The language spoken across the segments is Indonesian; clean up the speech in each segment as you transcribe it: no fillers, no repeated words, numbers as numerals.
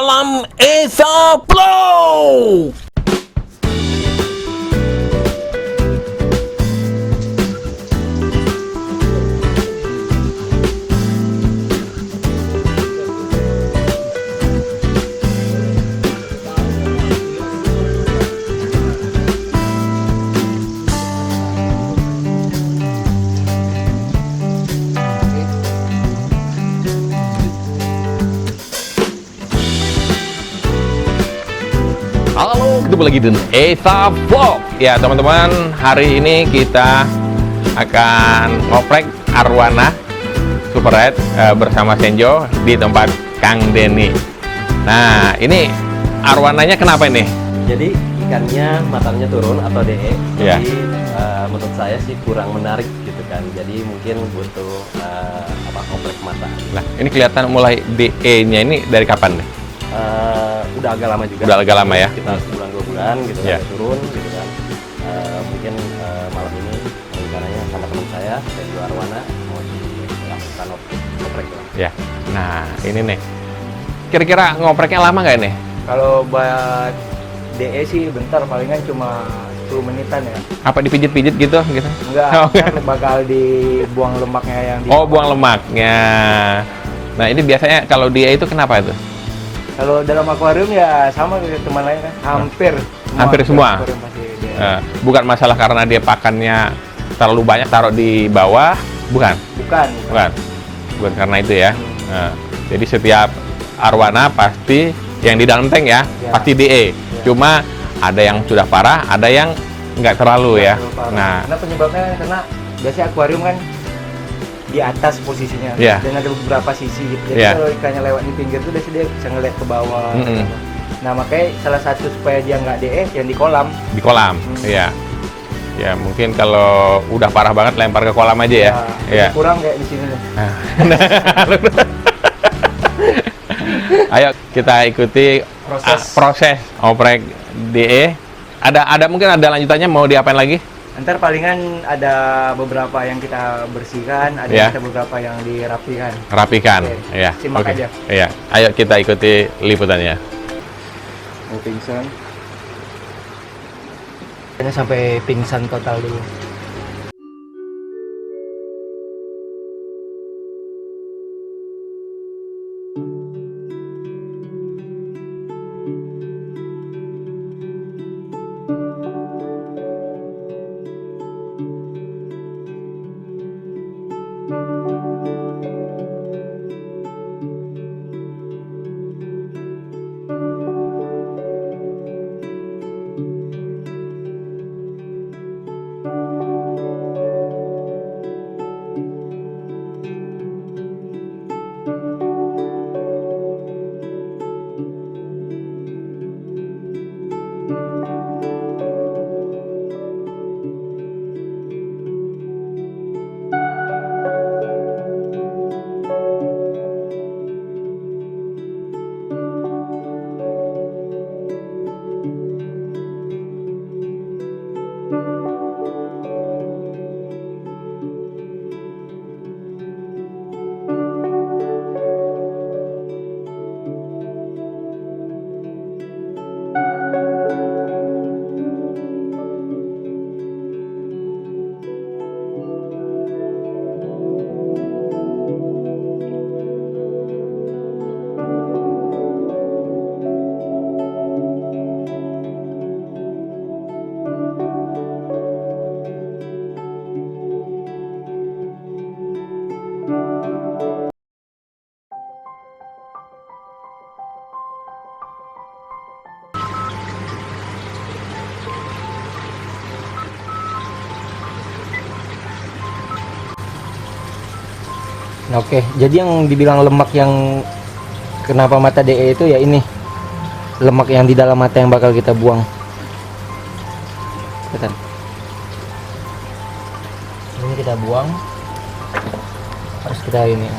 Salam Esa Flow. Halo, ketemu lagi dengan Esa Vlog. Ya teman-teman, hari ini kita akan ngoprek arwana Super Red bersama Senjo di tempat Kang Denny. Nah, ini arwananya kenapa ini? Jadi ikannya matangnya turun atau DE. Ya. Jadi menurut saya sih kurang menarik gitu kan. Jadi mungkin butuh ngoprek mata. Nah, ini kelihatan mulai DE-nya ini dari kapan nih? Udah agak lama juga. Udah agak lama ya? Sekitar sebulan 2 bulan gitu kan, Ya. turun gitu kan. Mungkin malam ini rencananya sama teman saya dua arwana mau dilakukan ngoprek lah. Ya. Nah, ini nih. Kira-kira ngopreknya lama nggak ini? Kalau buat DE sih bentar, palingan cuma 10 menitan ya. Apa dipijit-pijit gitu? Enggak, Oh, kan bakal dibuang lemaknya yang di. Oh, buang lemaknya. Nah, ini biasanya kalau dia itu kenapa itu? Kalau dalam akuarium ya sama kayak teman lain kan, hampir semua. akuarium pasti DE. Bukan masalah karena dia pakannya terlalu banyak taruh di bawah, bukan? Bukan karena itu ya. Jadi setiap arwana pasti yang di dalam tank ya, Ya. pasti DE. Cuma ada yang sudah parah, ada yang nggak terlalu ya. Terlalu parah. Nah, Karena penyebabnya karena biasanya akuarium kan di atas posisinya, Iya. dan ada beberapa sisi gitu. Jadi Iya. kalau ikannya lewat di pinggir tuh dia bisa ngeliat ke bawah. Mm-mm. Nah makanya salah satu supaya dia nggak DE yang di kolam. di kolam, ya. Ya mungkin kalau udah parah banget lempar ke kolam aja ya. Ya. Kurang kayak di sini nih. Ayo kita ikuti proses oprek DE. Ada mungkin ada lanjutannya, mau diapain lagi? Ntar palingan ada beberapa yang kita bersihkan, ada Ya. kita beberapa yang dirapikan. Rapikan, Oke, ya. simak Oke. aja. Iya. Ayo kita ikuti liputannya. Mau pingsan. Ini sampai pingsan total dulu. Nah, oke, jadi yang dibilang lemak yang kenapa mata DE itu ya ini lemak yang di dalam mata yang bakal kita buang. Bentar. Ini kita buang, harus kita ini.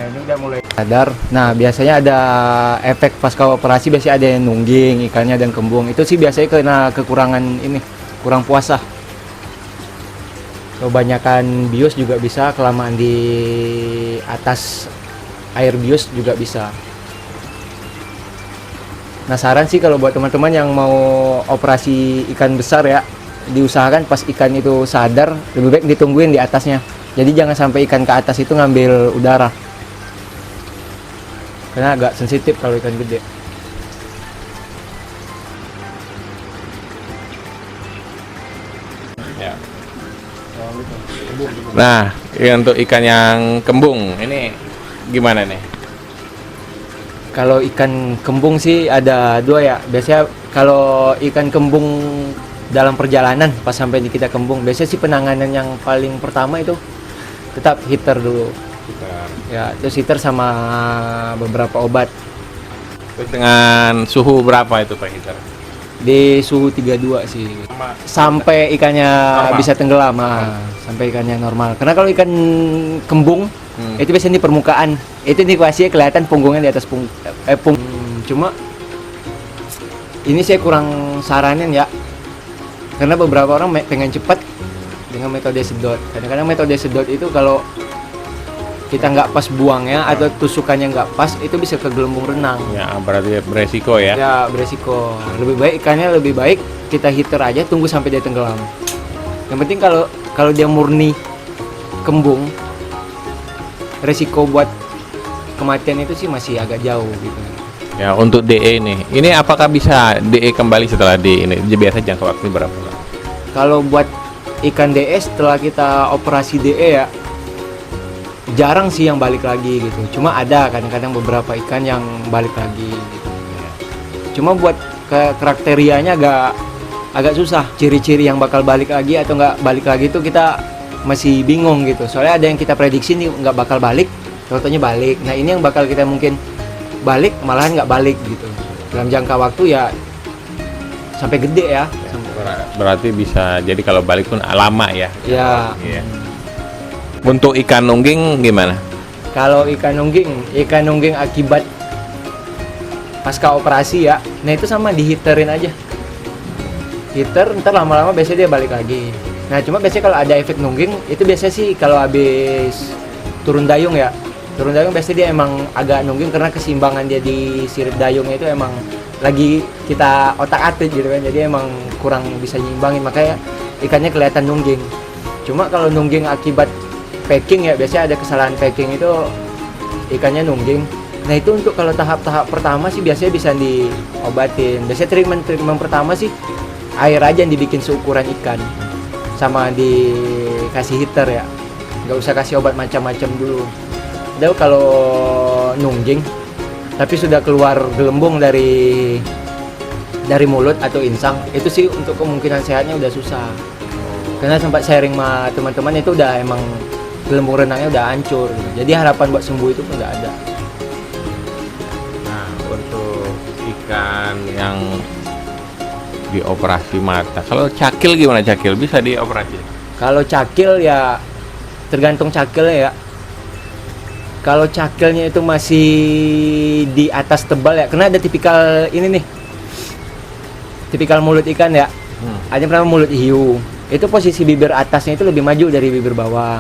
Nah, ini udah mulai sadar. Nah, biasanya ada efek pasca operasi, biasanya ada yang nungging ikannya dan kembung. Itu sih biasanya kena kekurangan ini, kurang puasa. Kebanyakan bios juga bisa, kelamaan di atas air bios juga bisa. Nah, saran sih kalau buat teman-teman yang mau operasi ikan besar ya, diusahakan pas ikan itu sadar, lebih baik ditungguin di atasnya. Jadi jangan sampai ikan ke atas itu ngambil udara. Karena agak sensitif kalau ikan gede. Ya. Nah, untuk ikan yang kembung ini gimana nih? Kalau ikan kembung sih ada dua ya. Biasanya kalau ikan kembung dalam perjalanan pas sampai di kita kembung, biasanya sih penanganan yang paling pertama itu tetap heater dulu. Ya, terus heater sama beberapa obat. Terus dengan suhu berapa itu Pak heater? Di suhu 32 sih. Sampai ikannya Normal. bisa tenggelam, sampai ikannya normal. Karena kalau ikan kembung itu biasanya di permukaan. Itu indikasinya kelihatan punggungnya di atas cuma ini saya kurang saranin ya. Karena beberapa orang pengen cepat dengan metode sedot. Kadang-kadang metode sedot itu kalau kita nggak pas buangnya atau tusukannya nggak pas, itu bisa ke gelembung renang. Ya, berarti beresiko ya. Ya, beresiko. Lebih baik ikannya lebih baik kita heater aja, tunggu sampai dia tenggelam. Yang penting kalau dia murni kembung, resiko buat kematian itu sih masih agak jauh gitu. Ya, untuk DE nih. Ini apakah bisa DE kembali setelah DE ini? Biasa jangka waktu berapa? Kalau buat ikan DE setelah kita operasi DE ya, jarang sih yang balik lagi gitu. Cuma ada kadang-kadang beberapa ikan yang balik lagi gitu. Cuma buat kriterianya agak susah. Ciri-ciri yang bakal balik lagi atau nggak balik lagi itu kita masih bingung gitu. Soalnya ada yang kita prediksi nih nggak bakal balik, contohnya balik. Nah, ini yang bakal kita mungkin balik malahan nggak balik gitu. Dalam jangka waktu ya sampai gede ya. Berarti bisa jadi kalau balik pun lama ya. Ya. Iya. Untuk ikan nungging gimana? Kalau ikan nungging akibat pasca operasi ya, nah itu sama dihiterin aja. Heater, ntar lama-lama biasanya dia balik lagi. Nah, cuma biasanya kalau ada efek nungging, itu biasanya sih kalau habis turun dayung ya. Turun dayung biasanya dia emang agak nungging karena keseimbangan dia di sirip dayungnya itu emang lagi kita otak-atik gitu kan. Jadi emang kurang bisa nyimbangin, makanya ikannya kelihatan nungging. Cuma kalau nungging akibat packing ya, biasanya ada kesalahan packing itu ikannya nungging. Nah, itu untuk kalau tahap-tahap pertama sih biasanya bisa diobatin. Biasanya treatment pertama sih air aja yang dibikin seukuran ikan sama dikasih heater ya, nggak usah kasih obat macam-macam dulu. Udah kalau nungging tapi sudah keluar gelembung dari mulut atau insang, itu sih untuk kemungkinan sehatnya udah susah. Karena sempat sharing sama teman-teman itu udah emang gelembung renangnya udah hancur, jadi harapan buat sembuh itu pun nggak ada. Nah, untuk ikan yang dioperasi mata, kalau cakil gimana cakil? Bisa dioperasi? Kalau cakil ya tergantung cakilnya ya. Kalau cakilnya itu masih di atas tebal ya, karena ada tipikal ini nih, tipikal mulut ikan ya. Ada yang pernah mulut hiu, itu posisi bibir atasnya itu lebih maju dari bibir bawah.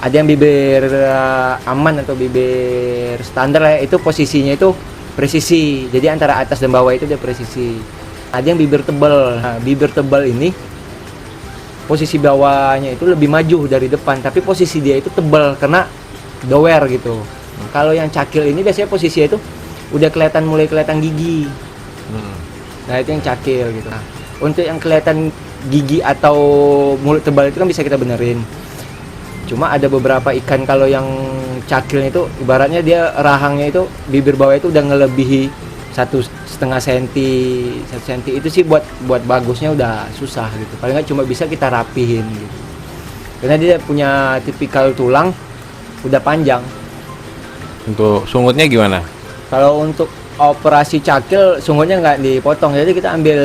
Ada yang bibir aman atau bibir standar ya, itu posisinya itu presisi. Jadi antara atas dan bawah itu dia presisi. Ada yang bibir tebal. Nah, bibir tebal ini posisi bawahnya itu lebih maju dari depan, tapi posisi dia itu tebal karena dower gitu. Kalau yang cakil ini biasanya posisinya itu udah mulai kelihatan gigi. Nah, itu yang cakil gitu. Nah, untuk yang kelihatan gigi atau mulut tebal itu kan bisa kita benerin. Cuma ada beberapa ikan kalau yang cakilnya itu ibaratnya dia rahangnya itu bibir bawah itu udah ngelebihi 1,5 senti, 1 senti, itu sih buat bagusnya udah susah gitu. Paling nggak cuma bisa kita rapihin gitu. Karena dia punya tipikal tulang udah panjang. Untuk sungutnya gimana? Kalau untuk operasi cakil sungguhnya nggak dipotong, jadi kita ambil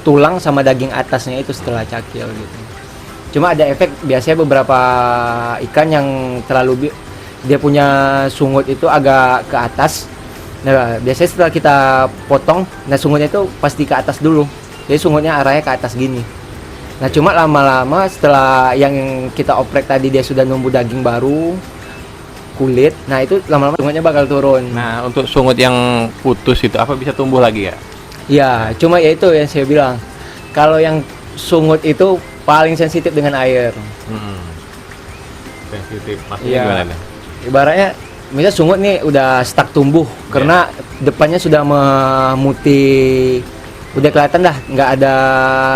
tulang sama daging atasnya itu setelah cakil gitu. Cuma ada efek biasanya beberapa ikan yang terlalu dia punya sungut itu agak ke atas. Nah, biasanya setelah kita potong, nah sungutnya itu pasti ke atas dulu. Jadi sungutnya arahnya ke atas gini. Nah, cuma lama-lama setelah yang kita oprek tadi dia sudah numbuh daging baru, kulit. Nah, itu lama-lama sungutnya bakal turun. Nah, untuk sungut yang putus itu apa bisa tumbuh lagi ya? Ya, cuma ya itu yang saya bilang. Kalau yang sungut itu paling sensitif dengan air. Sensitif. Maksudnya Iya. gimana nih? Ibaratnya misalnya sungut nih udah stuck tumbuh karena depannya sudah memutih, udah kelihatan dah nggak ada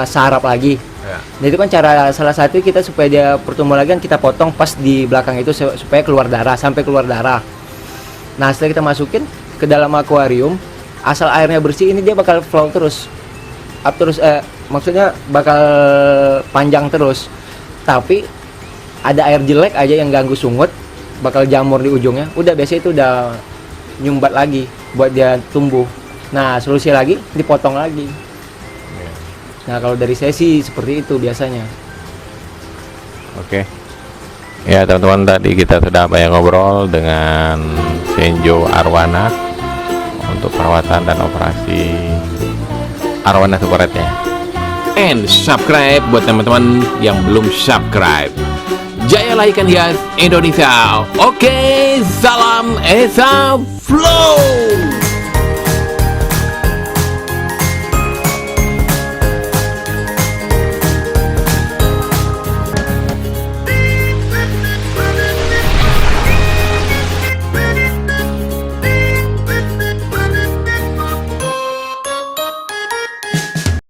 sarap lagi. Ya. Nah, itu kan cara salah satu kita supaya dia pertumbuh lagi kan kita potong pas di belakang itu supaya keluar darah, sampai keluar darah. Nah, setelah kita masukin ke dalam akuarium, asal airnya bersih ini dia bakal flow terus. Up terus, maksudnya bakal panjang terus. Tapi ada air jelek aja yang ganggu sungut, bakal jamur di ujungnya. Udah biasa itu udah nyumbat lagi buat dia tumbuh. Nah, solusi lagi dipotong lagi. Nah, kalau dari saya sih seperti itu biasanya. Oke. Ya, teman-teman, tadi kita sudah banyak ngobrol dengan Senjo Arwana untuk perawatan dan operasi arwana super red-nya. And subscribe buat teman-teman yang belum subscribe. Jaya Ikan Hias Indonesia. Oke, salam Esa Flow.